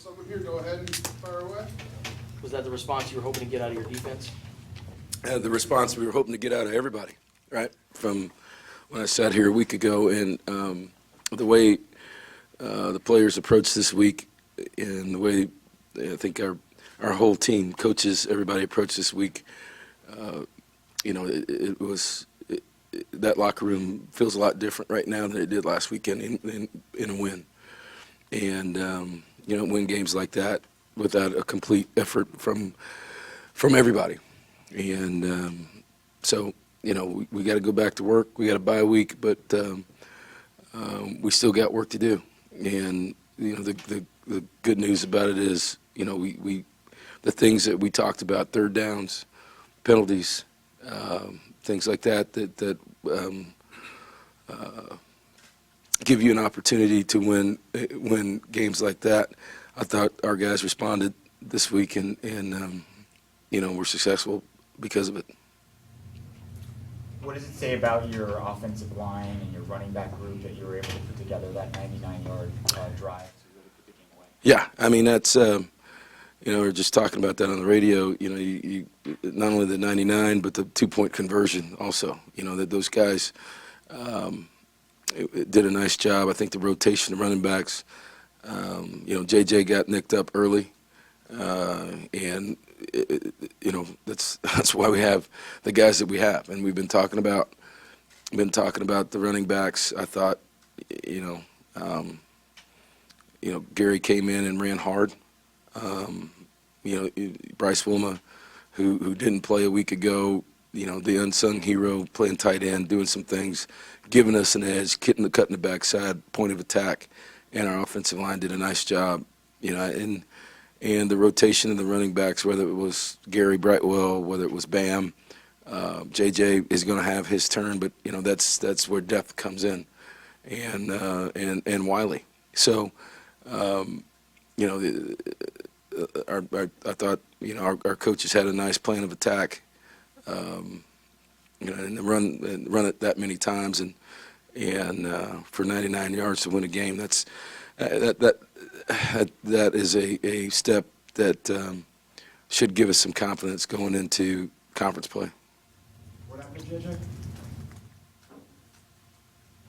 someone here, go ahead and fire away. Was that the response you were hoping to get out of your defense? The response we were hoping to get out of everybody, right? From when I sat here a week ago, and the way the players approached this week, and the way I think our whole team, coaches, everybody approached this week, that locker room feels a lot different right now than it did last weekend in a win. And win games like that without a complete effort from everybody. And so we got to go back to work. We got a bye week, but we still got work to do. And the good news about it is we the things that we talked about, third downs, penalties, things like that give you an opportunity to win games like that. I thought our guys responded this week, and we're successful because of it. What does it say about your offensive line and your running back group that you were able to put together that 99-yard drive to really put the game away? Yeah, I mean, that's we were just talking about that on the radio. You not only the 99, but the 2-point conversion also. That those guys did a nice job. I think the rotation of running backs. JJ got nicked up early, and that's why we have the guys that we have, and we've been talking about the running backs. I thought, Gary came in and ran hard. Bryce Wilma, who didn't play a week ago, the unsung hero, playing tight end, doing some things, giving us an edge, cutting the backside, point of attack, and our offensive line did a nice job, and the rotation of the running backs, whether it was Gary Brightwell, whether it was Bam, JJ is going to have his turn, but that's where depth comes in, and Wiley. So, I thought our coaches had a nice plan of attack, and run it that many times, and for 99 yards to win a game, that is a step that should give us some confidence going into conference play. What happened to JJ?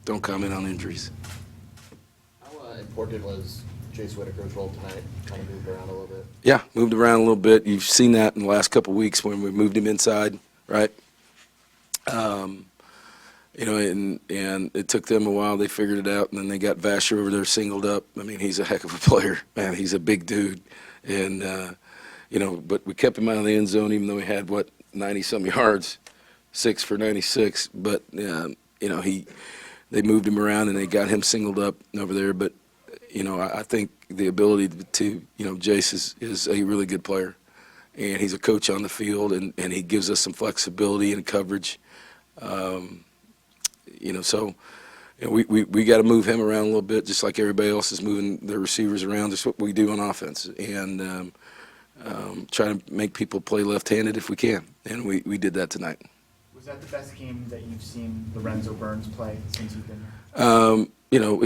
Don't comment on injuries. How important was Jace Whitaker's role tonight? Kind of moved around a little bit. Yeah, moved around a little bit. You've seen that in the last couple of weeks when we moved him inside, right? And it took them a while. They figured it out, and then they got Vasher over there singled up. I mean, he's a heck of a player, man. He's a big dude, and but we kept him out of the end zone, even though he had 90-some yards, 6 for 96. But they moved him around and they got him singled up over there. But I think the ability to Jace is a really good player, and he's a coach on the field, and he gives us some flexibility and coverage. So we got to move him around a little bit, just like everybody else is moving their receivers around. That's what we do on offense, and try to make people play left-handed if we can, and we did that tonight. Was that the best game that you've seen Lorenzo Burns play since you've been here?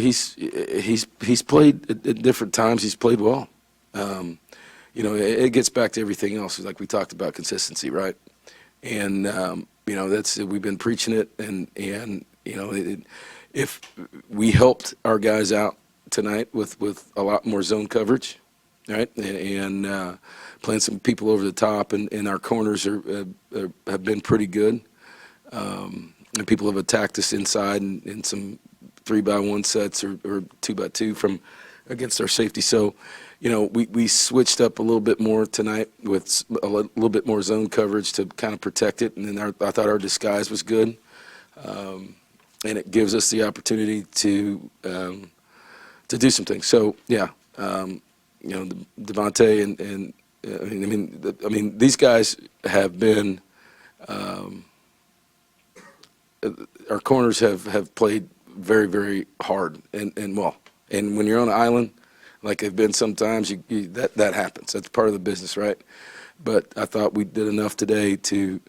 He's played at different times. He's played well. It gets back to everything else, like we talked about, consistency, right? And that's we've been preaching it, and if we helped our guys out tonight with a lot more zone coverage, right, and playing some people over the top, and our corners have been pretty good, and people have attacked us inside in some 3-by-1 sets or 2-by-2 from against our safety. So, we switched up a little bit more tonight with a little bit more zone coverage to kind of protect it. And then I thought our disguise was good, and it gives us the opportunity to do some things. So yeah, Devontae and these guys have been. Our corners have played very, very hard and well. And when you're on an island, like they've been sometimes, that happens. That's part of the business, right? But I thought we did enough today to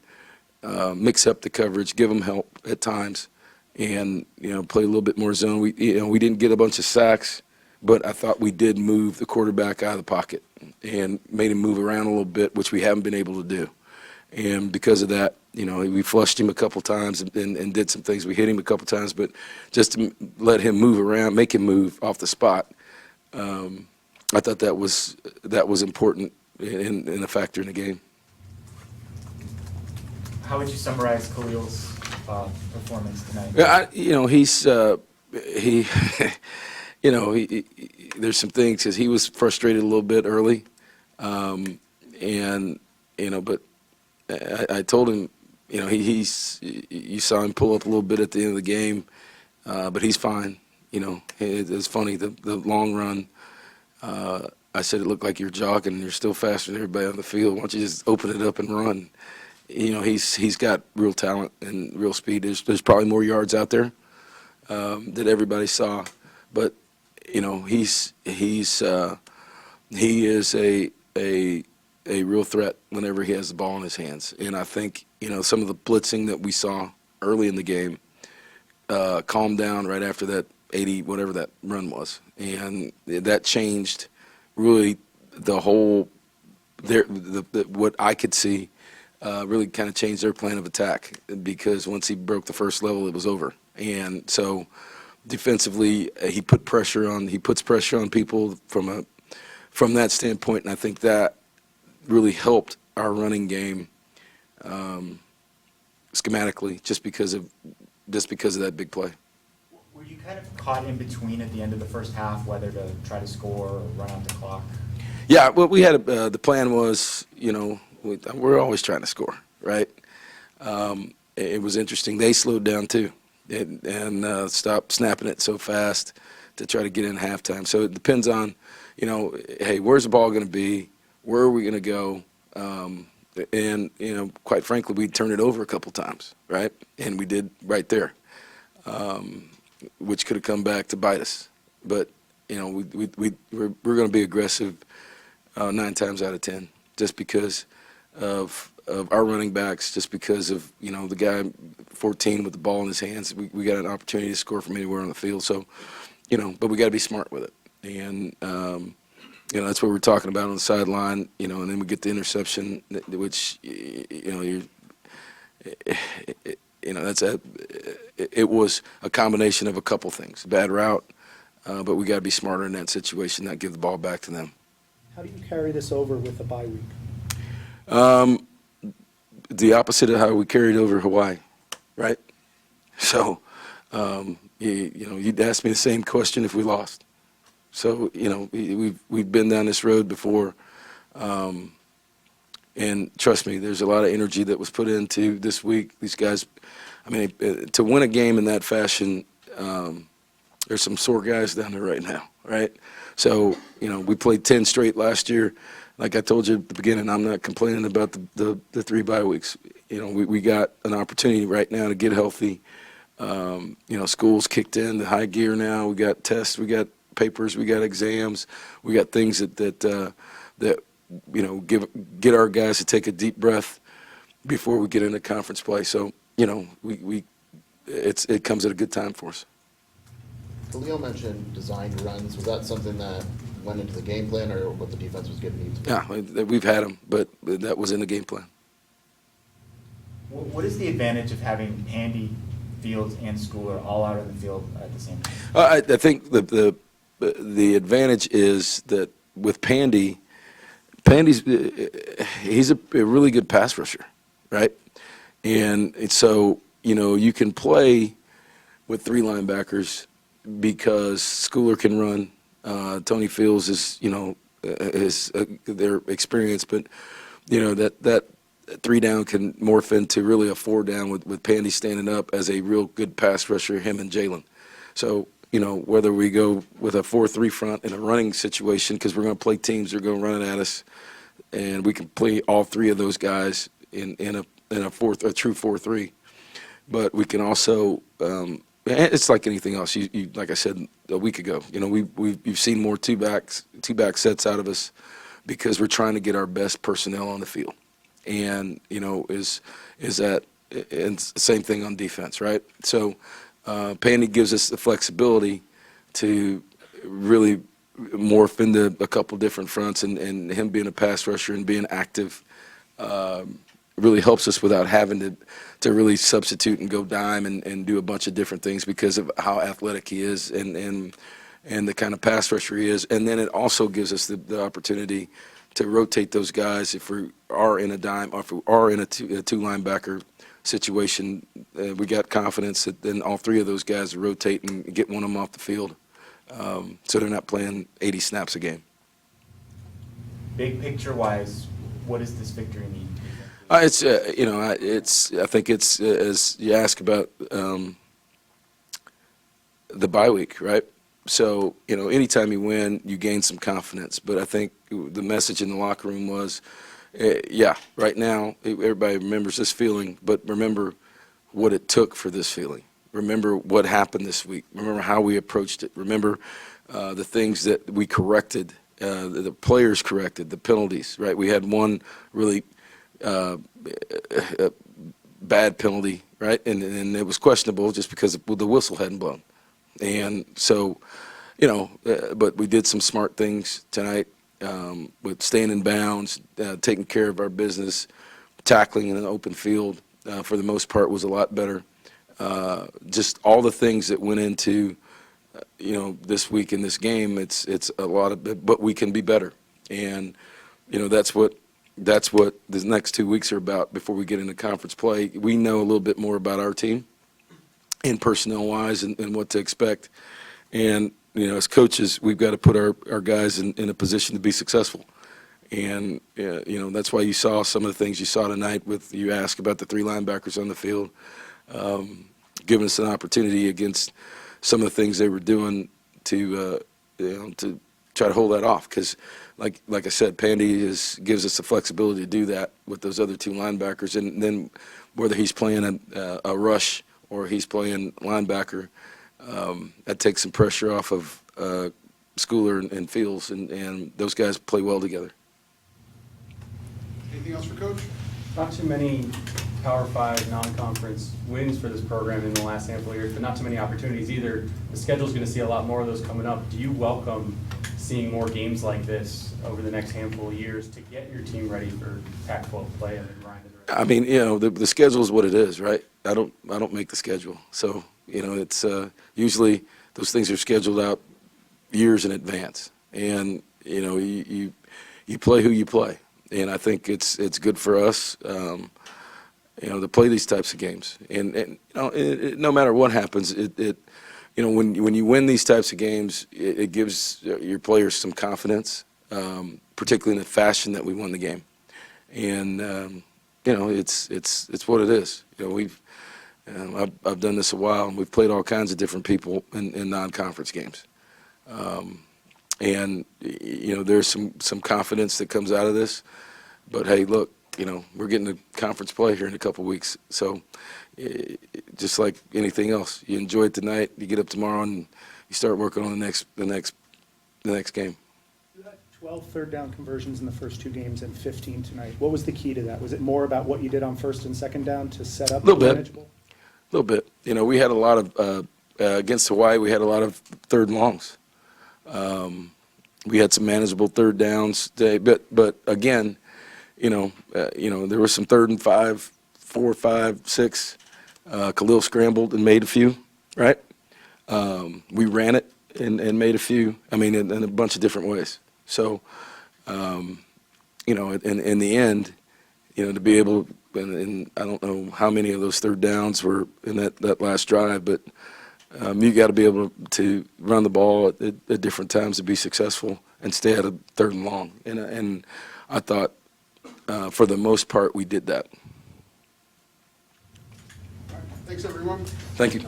mix up the coverage, give them help at times, and play a little bit more zone. We didn't get a bunch of sacks, but I thought we did move the quarterback out of the pocket and made him move around a little bit, which we haven't been able to do. And because of that, we flushed him a couple times and did some things. We hit him a couple times, but just to let him move around, make him move off the spot, I thought that was important and a factor in the game. How would you summarize Khalil's performance tonight? Yeah, he's there's some things because he was frustrated a little bit early, but I told him, you saw him pull up a little bit at the end of the game, but he's fine. It's funny the long run. I said it looked like you're jogging and you're still faster than everybody on the field. Why don't you just open it up and run? He's got real talent and real speed. There's probably more yards out there that everybody saw, but he is a real threat whenever he has the ball in his hands. And I think some of the blitzing that we saw early in the game calmed down right after that 80 whatever that run was, and that changed really the whole what I could see. Really kind of changed their plan of attack, because once he broke the first level, it was over. And so defensively, he puts pressure on people from that standpoint, and I think that really helped our running game schematically just because of that big play. Were you kind of caught in between at the end of the first half, whether to try to score or run out the clock? Yeah, well, we had the plan was, we're always trying to score, right? It was interesting. They slowed down too and stopped snapping it so fast to try to get in halftime. So it depends on, hey, where's the ball going to be? Where are we going to go? And, quite frankly, we turned it over a couple times, right? And we did right there, which could have come back to bite us. But, we're going to be aggressive 9 times out of 10 just because of our running backs, just because of, the guy 14 with the ball in his hands. We got an opportunity to score from anywhere on the field. So, but we got to be smart with it. And, that's what we're talking about on the sideline, and then we get the interception, which, it was a combination of a couple things. Bad route, but we got to be smarter in that situation, not give the ball back to them. How do you carry this over with a bye week? The opposite of how we carried over Hawaii, right? So, you'd ask me the same question if we lost. So, we've been down this road before, and trust me, there's a lot of energy that was put into this week. These guys, to win a game in that fashion, there's some sore guys down there right now, right? So, we played 10 straight last year. Like I told you at the beginning, I'm not complaining about the 3 bye weeks. We got an opportunity right now to get healthy. School's kicked in the high gear now. We got tests, we got papers, we got exams, we got things that get our guys to take a deep breath before we get into conference play. So it comes at a good time for us. Khalil mentioned designed runs. Was that something that went into the game plan, or what the defense was giving you? Yeah, we've had them, but that was in the game plan. What is the advantage of having Pandy, Fields, and Schooler all out on the field at the same time? I think the advantage is that with Pandy's he's a really good pass rusher, right? And so you can play with 3 linebackers because Schooler can run. Tony Fields is their experience, but that 3 down can morph into really a 4 down with Pandy standing up as a real good pass rusher, him and Jalen. So whether we go with a 4-3 front in a running situation, because we're going to play teams that are going to run it at us, and we can play all 3 of those guys in a true 4-3. But we can also it's like anything else. You like I said a week ago, you've seen more two-back sets out of us because we're trying to get our best personnel on the field. And is that and same thing on defense, right? So Pandy gives us the flexibility to really morph into a couple different fronts, and him being a pass rusher and being active really helps us without having to really substitute and go dime and do a bunch of different things because of how athletic he is and the kind of pass rusher he is. And then it also gives us the opportunity to rotate those guys if we are in a dime or if we are in a two linebacker situation. We got confidence that then all three of those guys rotate and get one of them off the field, so they're not playing 80 snaps a game. Big picture wise, what does this victory mean? It's I think it's as you ask about the bye week, right? So anytime you win, you gain some confidence. But I think the message in the locker room was, right now everybody remembers this feeling, but remember what it took for this feeling. Remember what happened this week. Remember how we approached it. Remember the things that we corrected, the players corrected, the penalties. Right? We had one really bad penalty, right? And it was questionable just because the whistle hadn't blown. And so, but we did some smart things tonight with staying in bounds, taking care of our business, tackling in an open field for the most part was a lot better. Just all the things that went into, this week in this game, it's a lot of, but we can be better. And, that's what the next 2 weeks are about before we get into conference play. We know a little bit more about our team and personnel-wise and what to expect. And, as coaches, we've got to put our guys in a position to be successful. And, that's why you saw some of the things you saw tonight with you ask about the three linebackers on the field, giving us an opportunity against some of the things they were doing to try to hold that off. Because, like I said, Pandy gives us the flexibility to do that with those other two linebackers. And then whether he's playing a rush or he's playing linebacker, that takes some pressure off of Schooler and Fields, and those guys play well together. Anything else for Coach? Not too many Power 5 non-conference wins for this program in the last handful of years, but not too many opportunities either. The schedule's going to see a lot more of those coming up. Do you welcome seeing more games like this over the next handful of years to get your team ready for Pac-12 play and then grind it around? I mean, the schedule is what it is, right? I don't make the schedule, so it's usually those things are scheduled out years in advance, and you play who you play, and I think it's good for us, to play these types of games, and no matter what happens, when you win these types of games, it gives your players some confidence, particularly in the fashion that we won the game, and it's what it is. I've done this a while, and we've played all kinds of different people in non-conference games. And there's some confidence that comes out of this. But, hey, look, we're getting to conference play here in a couple weeks. So just like anything else, you enjoy it tonight, you get up tomorrow, and you start working on the next game. You had 12 third down conversions in the first two games and 15 tonight. What was the key to that? Was it more about what you did on first and second down to set up? Little bit. Manageable? A little bit. We had a lot of against Hawaii. We had a lot of third and longs. We had some manageable third downs today, but again, there was some 3rd and 5, 4, 5, 6. Khalil scrambled and made a few. Right. We ran it and made a few. I mean, in a bunch of different ways. So, in the end, to be able. And I don't know how many of those third downs were in that last drive, but you got to be able to run the ball at different times to be successful and stay out of 3rd and long. And I thought, for the most part, we did that. All right. Thanks, everyone. Thank you.